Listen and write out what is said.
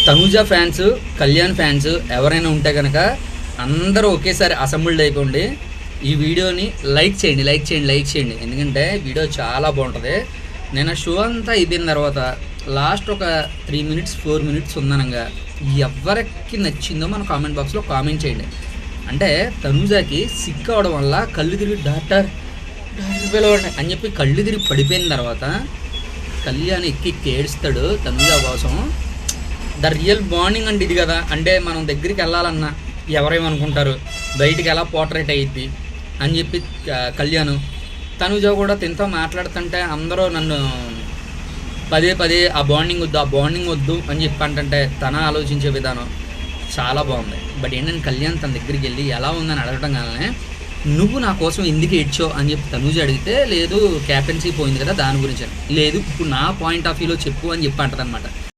Tanuja fans, Kalyan fans ఎవరైనా ఉంటే కనుక అందరూ ఒకేసారి అసెంబ్ల్డ్ అయిపోండి. ఈ వీడియోని లైక్ చేయండి. ఎందుకంటే వీడియో చాలా బాగుంటుంది. నేను షో అంతా అయిపోయిన తర్వాత లాస్ట్ ఒక 3 మినిట్స్ 4 మినిట్స్ ఉందనగా ఎవరికి నచ్చిందో మన కామెంట్ బాక్స్లో కామెంట్ చేయండి. అంటే తనూజకి సిక్ అవడం వల్ల కళ్ళు తిరిగి డాక్టర్ పిలవండి అని చెప్పి కళ్ళు తిరిగి పడిపోయిన తర్వాత కళ్యాణ్ ఎక్కి ఏడుస్తాడు తనూజ కోసం. ద రియల్ బాండింగ్ అంటే ఇది కదా. అంటే మనం దగ్గరికి వెళ్ళాలన్నా ఎవరేమనుకుంటారు, బయటికి ఎలా పోర్ట్రేట్ అయ్యిద్ది అని చెప్పి కళ్యాణ్ తనూజ కూడా తింతో మాట్లాడుతుంటే అందరూ నన్ను పదే ఆ బాండింగ్ వద్దు అని చెప్పి అంటే తన ఆలోచించే విధానం చాలా బాగుంది. బట్ ఏంటంటే కళ్యాణ్ తన దగ్గరికి వెళ్ళి ఎలా ఉందని అడగటం కానీ నువ్వు నా కోసం ఎందుకు ఏడ్చావు అని చెప్పి తనూజ అడిగితే లేదు క్యాప్టెన్సీ పోయింది కదా దాని గురించి, లేదు ఇప్పుడు నా పాయింట్ ఆఫ్ వ్యూలో చెప్పు అని చెప్పి అంటదనమాట.